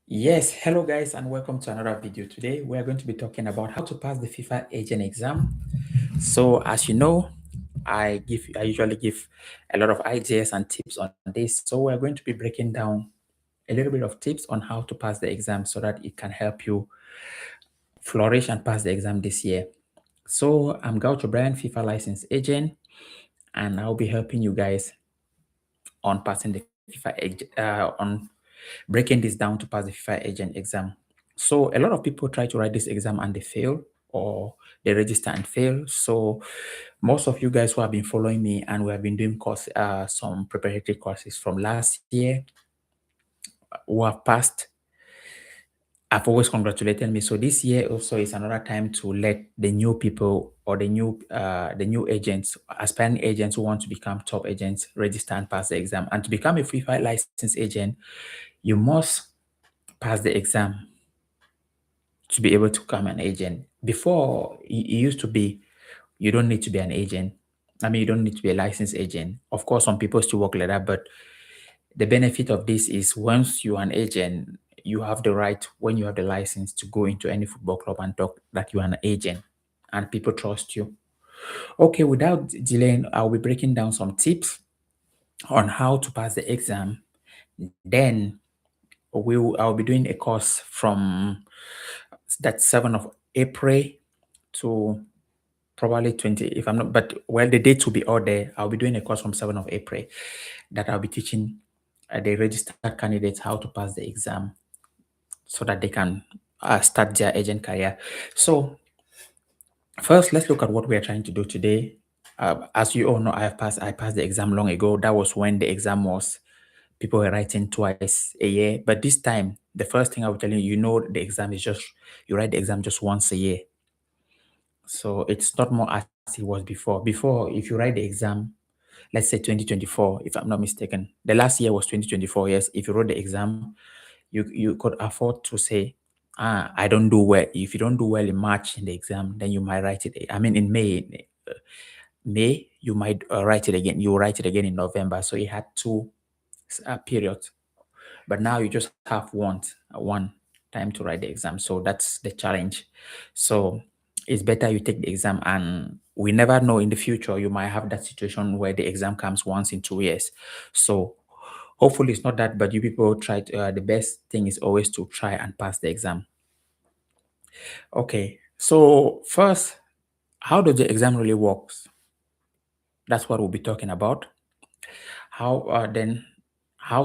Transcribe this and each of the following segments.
Yes, hello guys, and welcome to another video. Today we are going to be talking about how to pass the FIFA Agent Exam. So, as you know, I usually give a lot of ideas and tips on this. So we are going to be breaking down a little bit of tips on how to pass the exam so that it can help you flourish and pass the exam this year. So I'm Gaucho Brian, FIFA licensed agent, and I'll be helping you guys on passing the on breaking this down to pass the FIFA agent exam. So a lot of people try to write this exam and they fail, or they register and fail. So most of you guys who have been following me and we have been doing some preparatory courses from last year who have passed, have always congratulated me. So this year also is another time to let the new people or the new agents, aspiring agents who want to become top agents, register and pass the exam. And to become a FIFA licensed agent, you must pass the exam to be able to become an agent. Before, it used to be you don't need to be an agent. I mean, you don't need to be a licensed agent. Of course, some people still work like that, but the benefit of this is once you're an agent, you have the right, when you have the license, to go into any football club and talk that you're an agent and people trust you. Okay, without delaying, I'll be breaking down some tips on how to pass the exam. Then I'll be doing a course from that 7th of April to probably 20, if I'm not, but well, the dates will be all there. I'll be doing a course from 7th of April that I'll be teaching the registered candidates how to pass the exam so that they can start their agent career. So first, let's look at what we are trying to do today. As you all know, I passed the exam long ago. That was when the exam was, people were writing twice a year. But this time, the first thing I will tell you, the exam is just, you write the exam just once a year. So it's not more as it was before. Before, if you write the exam, let's say 2024, if I'm not mistaken, the last year was 2024. Yes, if you wrote the exam, you could afford to say, I don't do well. If you don't do well in March in the exam, then you might write it. I mean, in May you might write it again. You write it again in November. So it had two periods. But now you just have one time to write the exam. So that's the challenge. So it's better you take the exam, and we never know, in the future you might have that situation where the exam comes once in 2 years. So hopefully it's not that, but you people try to, the best thing is always to try and pass the exam. Okay, so first, how does the exam really works? That's what we'll be talking about. How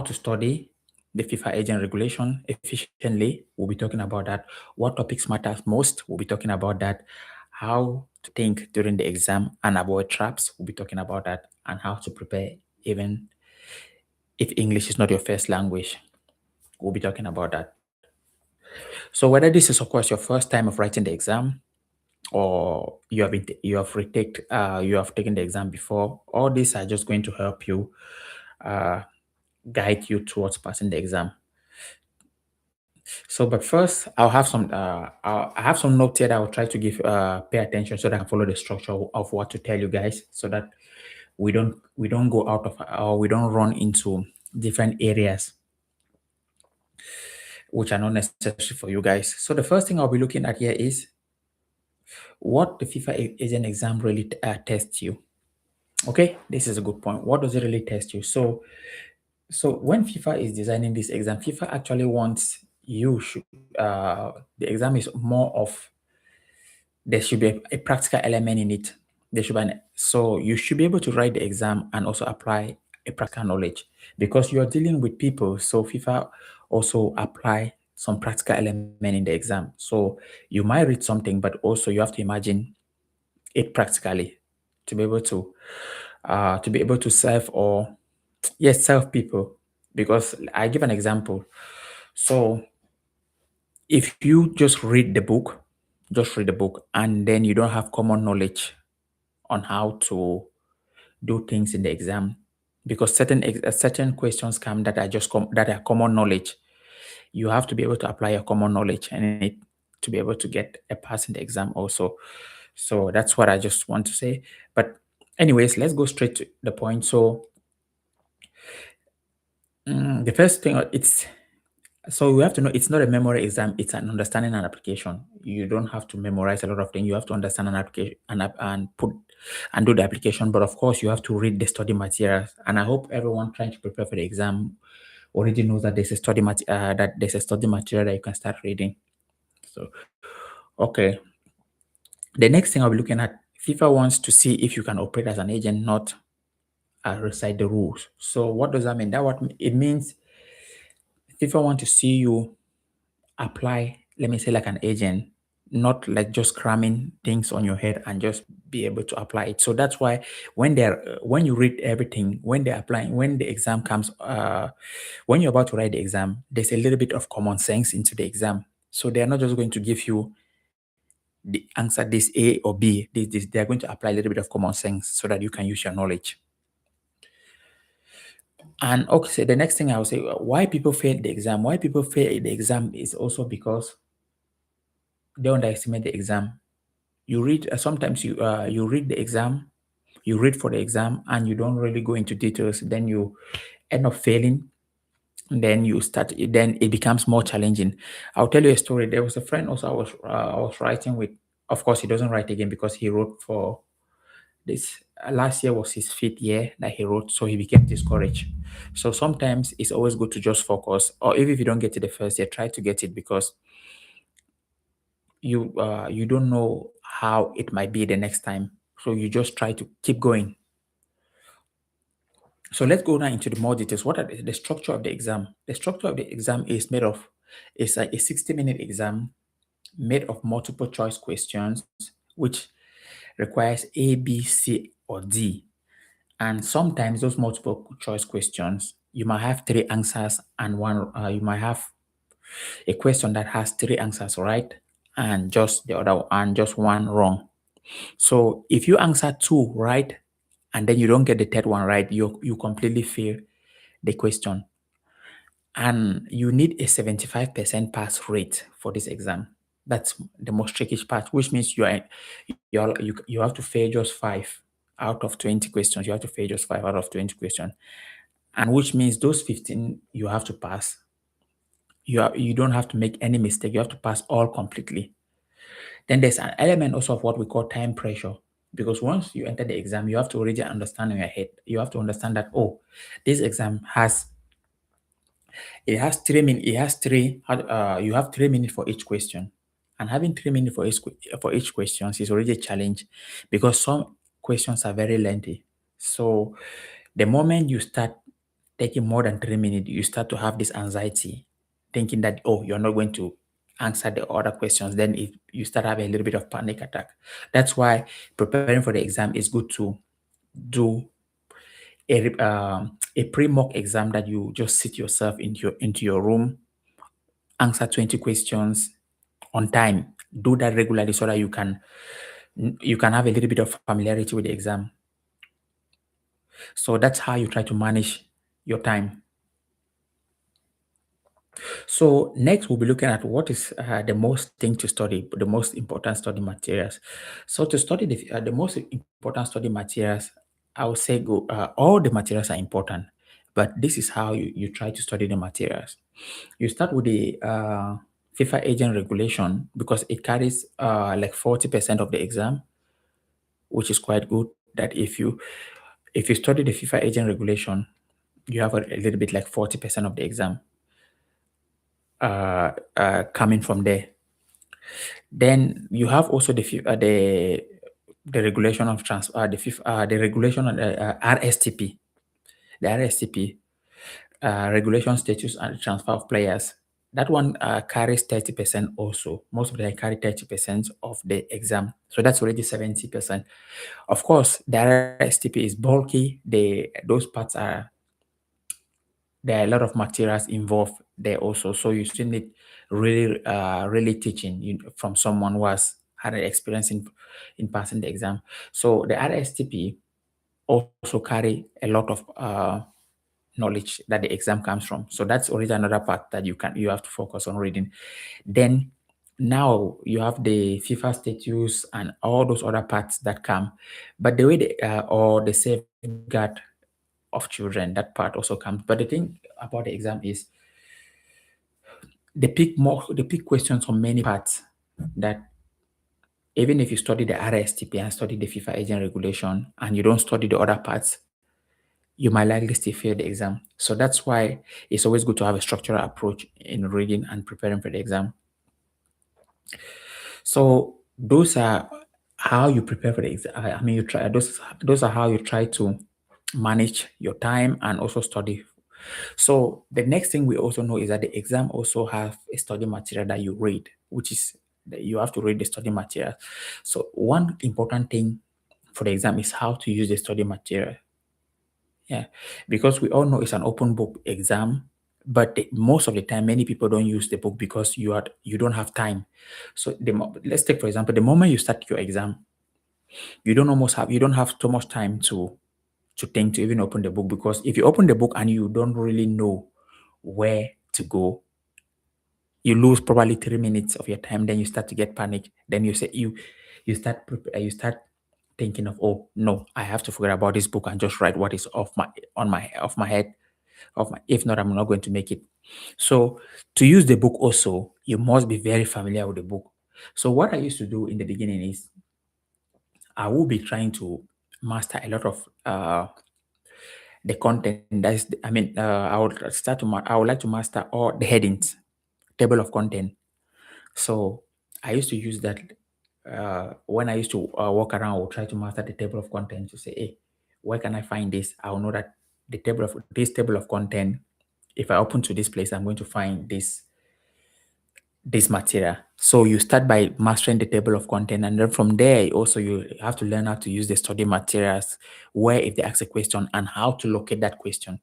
to study the FIFA agent regulation efficiently. We'll be talking about that. What topics matters most? We'll be talking about that. How to think during the exam and avoid traps. We'll be talking about that. And how to prepare even if English is not your first language. We'll be talking about that. So whether this is, of course, your first time of writing the exam, or you have taken the exam before, all these are just going to help you guide you towards passing the exam. So, but first, I have some notes here that I'll try to pay attention so that I can follow the structure of what to tell you guys, so that we don't go out of, or we don't run into different areas which are not necessary for you guys. So the first thing I'll be looking at here is what the FIFA agent exam really tests you. Okay, this is a good point. What does it really test you? So when FIFA is designing this exam, FIFA actually wants the exam is more of, there should be a practical element in it. So you should be able to write the exam and also apply a practical knowledge, because you are dealing with people. So FIFA also apply some practical element in the exam. So you might read something, but also you have to imagine it practically to be able to serve, or yes, serve people. Because I give an example. So if you just read the book, and then you don't have common knowledge on how to do things in the exam, because certain questions come that that are common knowledge. You have to be able to apply your common knowledge and it to be able to get a pass in the exam also. So that's what I just want to say. But anyways, let's go straight to the point. So The first thing it's so we have to know it's not a memory exam, it's an understanding and application. You don't have to memorize a lot of things. You have to understand an application and put and do the application. But of course, you have to read the study materials. And I hope everyone trying to prepare for the exam already knows that there's a study material that you can start reading. So okay. The next thing I'll be looking at, FIFA wants to see if you can operate as an agent, not recite the rules. So what does that mean? That what it means FIFA want to see you apply, let me say, like an agent, not like just cramming things on your head and just be able to apply it. So that's why when you read everything, when they're applying, when the exam comes, when you're about to write the exam, there's a little bit of common sense into the exam. So they're not just going to give you the answer this A or B. They're going to apply a little bit of common sense so that you can use your knowledge. And okay, so the next thing I will say, why people fail the exam? Why people fail the exam is also because they underestimate the exam. You read sometimes you read the exam, you read for the exam, and you don't really go into details. Then you end up failing. Then you start. Then it becomes more challenging. I'll tell you a story. There was a friend also I was writing with. Of course, he doesn't write again because he wrote for this last year was his fifth year that he wrote, so he became discouraged. So sometimes it's always good to just focus, or even if you don't get it the first year, try to get it because you don't know how it might be the next time. So you just try to keep going. So let's go now into the more details. What are the structure of the exam? The structure of the exam is made of it's like a 60-minute exam made of multiple choice questions, which requires A, B, C, or D. And sometimes those multiple choice questions, you might have three answers and one. You might have a question that has three answers right, and just the other and just one wrong. So if you answer two right, and then you don't get the third one right, you completely fail the question. And you need a 75% pass rate for this exam. That's the most tricky part, which means you have to fail just 5 out of 20 questions. You have to fail just 5 out of 20 questions, and which means those 15 you have to pass. You don't have to make any mistake. You have to pass all completely. Then there's an element also of what we call time pressure. Because once you enter the exam, you have to already understand in your head. You have to understand that, oh, this exam has it has 3 minutes. It has you have 3 minutes for each question. And having 3 minutes for each question is already a challenge because some questions are very lengthy. So the moment you start taking more than 3 minutes, you start to have this anxiety, thinking that, oh, you're not going to answer the other questions. Then you start having a little bit of panic attack. That's why preparing for the exam is good to do a pre-mock exam that you just sit yourself into your room, answer 20 questions on time. Do that regularly so that you can have a little bit of familiarity with the exam. So that's how you try to manage your time. So next we'll be looking at what is the most thing to study, the most important study materials. So to study the most important study materials, I would say all the materials are important, but this is how you try to study the materials. You start with the FIFA agent regulation because it carries like 40% of the exam, which is quite good. That if you study the FIFA agent regulation, you have a little bit like 40% of the exam coming from there. Then you have also the regulation of the regulation of RSTP, the RSTP regulation status and transfer of players. That one carries 30% also. Most of them carry 30% of the exam. So that's already 70%. Of course, the RSTP is bulky. Those parts are there are a lot of materials involved there also. So you still need really teaching from someone who has had an experience in passing the exam. So the RSTP also carry a lot of knowledge that the exam comes from. So that's already another part that you have to focus on reading. Then now you have the FIFA status and all those other parts that come. But the way or the safeguard of children. That part also comes. But the thing about the exam is they pick questions from many parts that even if you study the RSTP and study the FIFA agent regulation and you don't study the other parts, you might likely still fail the exam. So that's why it's always good to have a structural approach in reading and preparing for the exam. So those are how you prepare for the exam. I mean, you try those are how you try to manage your time and also study. So the next thing we also know is that the exam also have a study material that you read, which is that you have to read the study material. So one important thing for the exam is how to use the study material. Yeah, because we all know it's an open book exam, but most of the time, many people don't use the book because you don't have time. So let's take for example, the moment you start your exam, you don't have too much time to think to even open the book, because if you open the book and you don't really know where to go, you lose probably 3 minutes of your time. Then you start to get panic. Then you start thinking of, oh no, I have to forget about this book and just write what is off my head. If not, I'm not going to make it. So to use the book also, you must be very familiar with the book. So what I used to do in the beginning is I will be trying to master a lot of the content. I would like to master all the headings, table of content. So I used to use that when I used to walk around. I would try to master the table of content to say, hey, where can I find this? I'll know that this table of content, if I open to this place, I'm going to find this material. So you start by mastering the table of content, and then from there also you have to learn how to use the study materials, where if they ask a question and how to locate that question.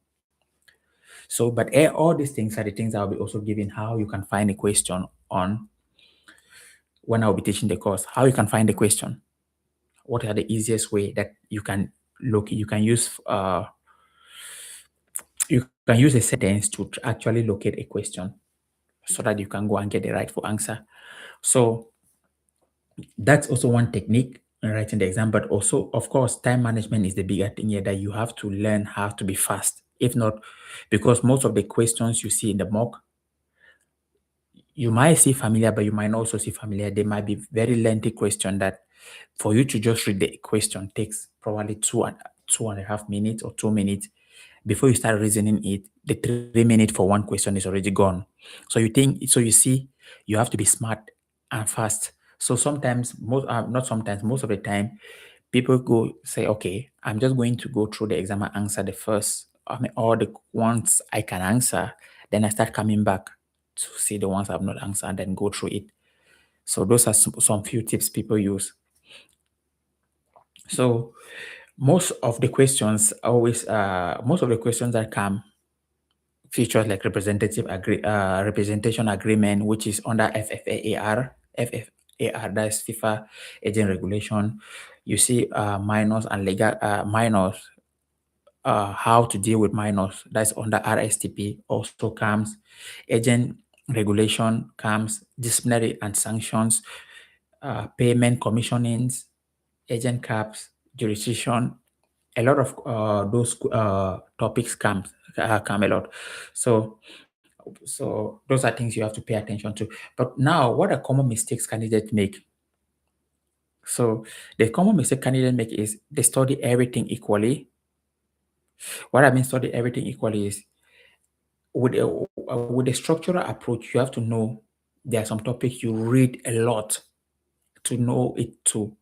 So, but all these things are the things I'll be also giving how you can find a question on when I'll be teaching the course, how you can find the question. What are the easiest way that you can you can use a sentence to actually locate a question so that you can go and get the rightful answer. So that's also one technique in writing the exam. But also, of course, time management is the bigger thing here, that you have to learn how to be fast. If not, because most of the questions you see in the mock, you might see familiar, but you might not also see familiar. They might be very lengthy question that for you to just read the question takes probably 2.5 minutes or 2 minutes. Before you start reasoning it, the 3 minutes for one question is already gone. So you see, you have to be smart and fast. So sometimes, not sometimes, most of the time, people go say, okay, I'm just going to go through the exam and answer the first, all the ones I can answer. Then I start coming back to see the ones I've not answered and then go through it. So those are some few tips people use. So most of the questions that come features like representation agreement, which is under FFAR, that's FIFA agent regulation. You see minors and legal minors, how to deal with minors, that's under RSTP. Also comes agent regulation, comes disciplinary and sanctions, payment commissionings, agent caps, jurisdiction. A lot of those topics come a lot. So those are things you have to pay attention to. But now, what are common mistakes candidates make? So the common mistake candidates make is they study everything equally. What I mean study everything equally is with a structural approach, you have to know there are some topics you read a lot to know it to,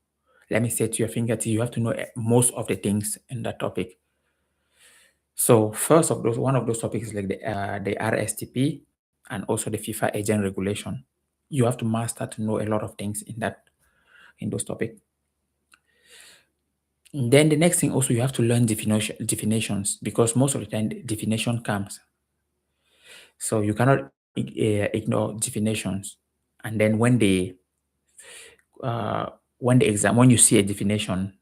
let me say, to your fingertips. You have to know most of the things in that topic. So one of those topics is like the RSTP and also the FIFA agent regulation. You have to master to know a lot of things in those topics. Then the next thing also, you have to learn definitions, because most of the time the definition comes. So you cannot ignore definitions. And then when you see a definition,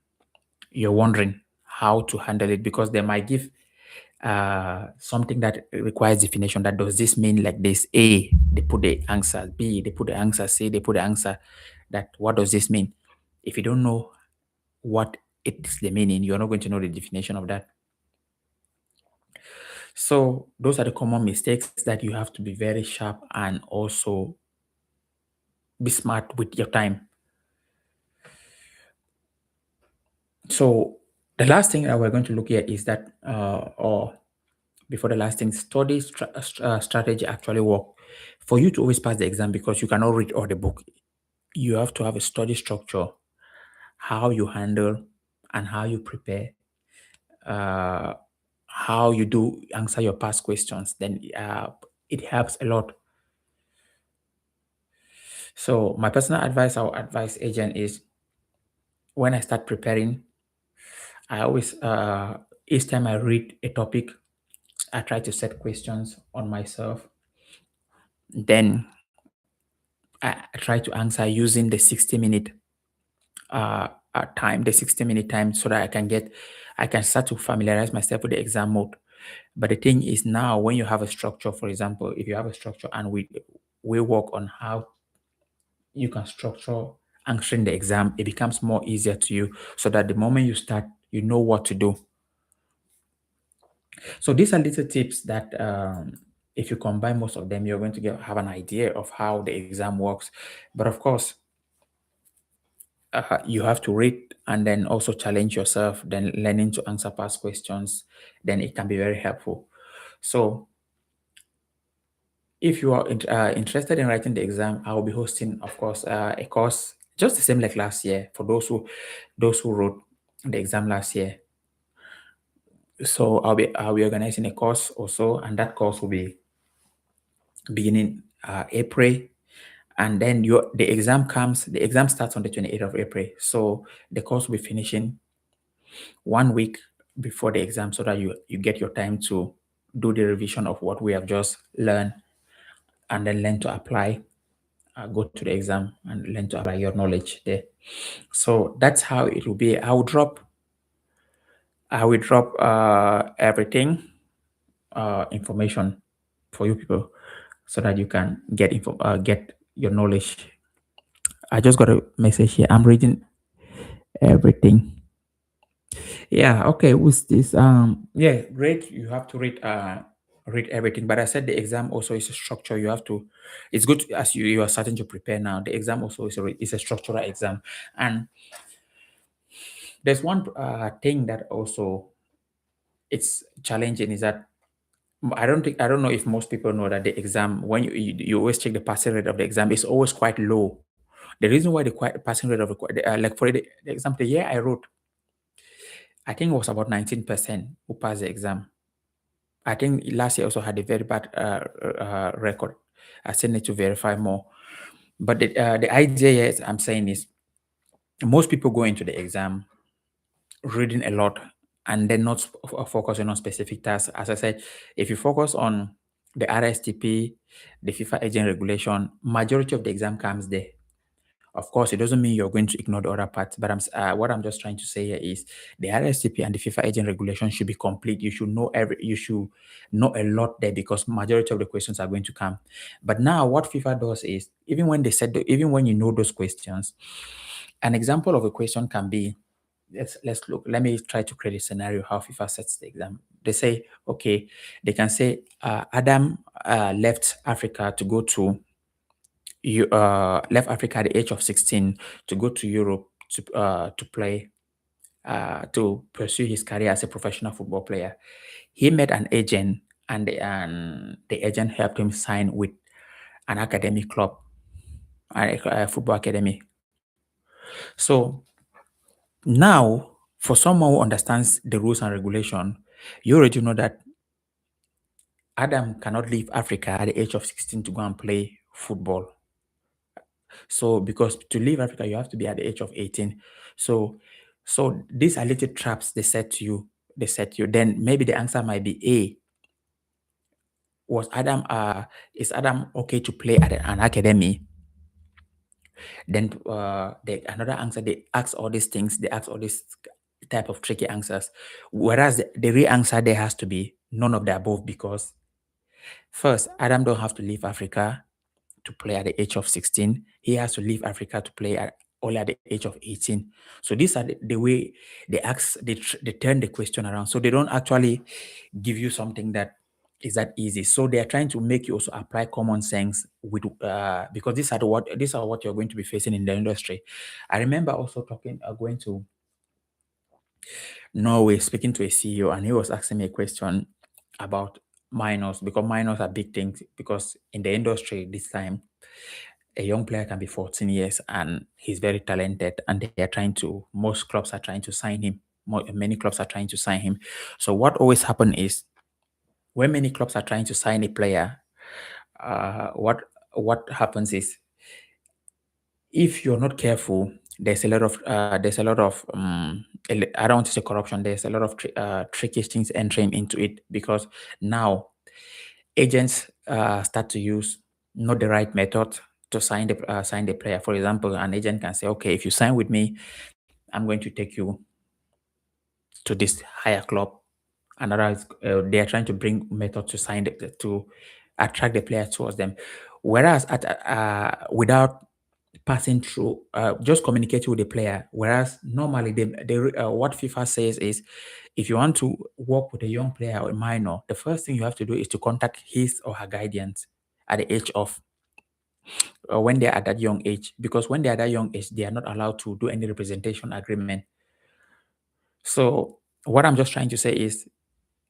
you're wondering how to handle it, because they might give something that requires definition. That does this mean like this? A, they put the answer. B, they put the answer. C, they put the answer. That what does this mean? If you don't know what it is the meaning, you're not going to know the definition of that. So those are the common mistakes that you have to be very sharp and also be smart with your time. So the last thing that we're going to look at is that, or before the last thing, strategy actually work for you to always pass the exam, because you cannot read all the book. You have to have a study structure, how you handle and how you prepare, uh, how you do answer your past questions. Then it helps a lot. So my personal advice, our advice agent, is when I start preparing, I always each time I read a topic, I try to set questions on myself. Then I try to answer using the 60-minute time, the 60-minute time, so that I can start to familiarize myself with the exam mode. But the thing is, now when you have a structure, for example, if you have a structure and we work on how you can structure answering the exam, it becomes more easier to you, so that the moment you start, you know what to do. So these are little tips that, if you combine most of them, you're going to have an idea of how the exam works. But of course, you have to read and then also challenge yourself, then learning to answer past questions, then it can be very helpful. So if you are interested in writing the exam, I will be hosting, of course, a course just the same like last year for those who wrote the exam last year. So I'll be organizing a course also, and that course will be beginning April, and then the exam starts on the 28th of April. So the course will be finishing 1 week before the exam, so that you get your time to do the revision of what we have just learned, and then learn to apply, go to the exam and learn to apply your knowledge there. So that's how it will be. I will drop everything, information for you people, so that you can get your knowledge. I just got a message here. I'm reading everything. Yeah, okay. With this, yeah, great. You have to read everything. But I said the exam also is a structure. You have to. It's good as you are starting to prepare now. The exam also is a structural exam, and there's one thing that also it's challenging, is that I don't know if most people know that the exam, when you always check the passing rate of the exam, is always quite low. The reason why passing rate of like for the example, the year I wrote, I think it was about 19% who passed the exam. I think last year also had a very bad record. I still need to verify more. But the idea is, I'm saying, is most people go into the exam reading a lot and then not focusing on specific tasks. As I said, if you focus on the RSTP, the FIFA agent regulation, majority of the exam comes there. Of course, it doesn't mean you're going to ignore the other parts, but what I'm just trying to say here is the RSTP and the FIFA agent regulation should be complete. You should know a lot there, because majority of the questions are going to come. But now what FIFA does is, even when you know those questions, an example of a question can be, let's look. Let me try to create a scenario how FIFA sets the exam. They say, okay, they can say Adam left Africa to go to you left Africa at the age of 16 to go to Europe to play, to pursue his career as a professional football player. He met an agent, and the agent helped him sign with an academic club, a football academy. So now, for someone who understands the rules and regulation, you already know that Adam cannot leave Africa at the age of 16 to go and play football. So because to leave Africa, you have to be at the age of 18. So these are little traps they set to you. Then maybe the answer might be A. Was Adam is Adam okay to play at an academy? Then another answer, they ask all these things, they ask all these type of tricky answers. Whereas the real answer there has to be none of the above, because first, Adam don't have to leave Africa to play at the age of 16. He has to leave Africa to play only at the age of 18. So these are the way they ask, they turn the question around. So they don't actually give you something that is that easy. So they are trying to make you also apply common sense with because these are what you're going to be facing in the industry. I remember also going to Norway, speaking to a CEO, and he was asking me a question about minors, because minors are big things. Because in the industry this time, a young player can be 14 years and he's very talented, and they are trying to, most clubs are trying to sign him. Many clubs are trying to sign him. So what always happen is, when many clubs are trying to sign a player, what happens is, if you're not careful, there's a lot of I don't want to say corruption. There's a lot of tricky things entering into it, because now agents start to use not the right method to sign the player. For example, an agent can say, okay, if you sign with me, I'm going to take you to this higher club. Another is, they are trying to bring method to to attract the player towards them, whereas without passing through, just communicating with the player. Whereas normally, what FIFA says is, if you want to work with a young player or a minor, the first thing you have to do is to contact his or her guardians at the age of, when they're at that young age, because when they're at that young age, they are not allowed to do any representation agreement. So what I'm just trying to say is,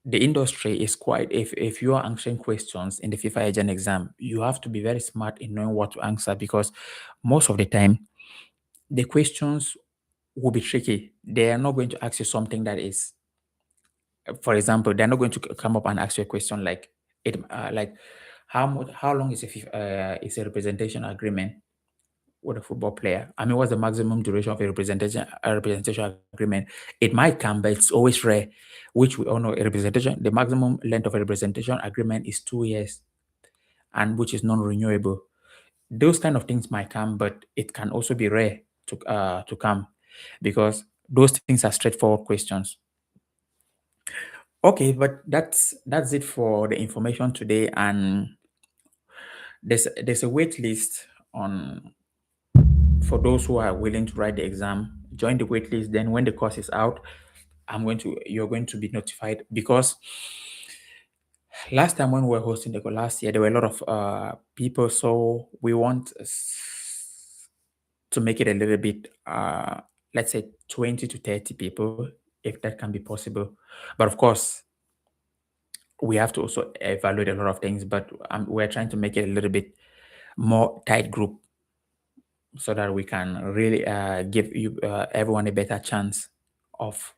the industry is quite, if you are answering questions in the FIFA agent exam, you have to be very smart in knowing what to answer, because most of the time the questions will be tricky. They are not going to ask you something that is, for example, they're not going to come up and ask you a question like, like, how long is is a representation agreement with a football player? I mean, what's the maximum duration of a representation agreement? It might come, but it's always rare, which we all know. The maximum length of a representation agreement is 2 years, and which is non-renewable. Those kind of things might come, but it can also be rare to come, because those things are straightforward questions. Okay, but that's it for the information today, and there's a wait list on for those who are willing to write the exam. Join the wait list. Then when the course is out, you're going to be notified, because last time when we were hosting the last year, there were a lot of people, so we want to make it a little bit, let's say 20 to 30 people, if that can be possible. But of course, we have to also evaluate a lot of things, but we're trying to make it a little bit more tight group, so that we can really give everyone a better chance of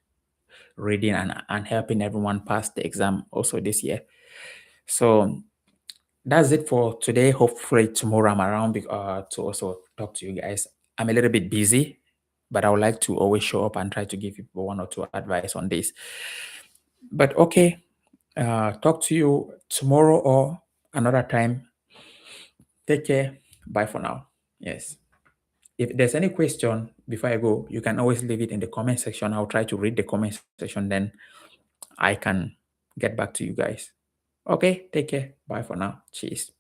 reading and helping everyone pass the exam also this year. So that's it for today. Hopefully tomorrow I'm around to also talk to you guys. I'm a little bit busy, but I would like to always show up and try to give people one or two advice on this. But okay, talk to you tomorrow or another time. Take care. Bye for now. Yes. If there's any question before I go, you can always leave it in the comment section. I'll try to read the comment section, then I can get back to you guys. Okay, take care. Bye for now. Cheers.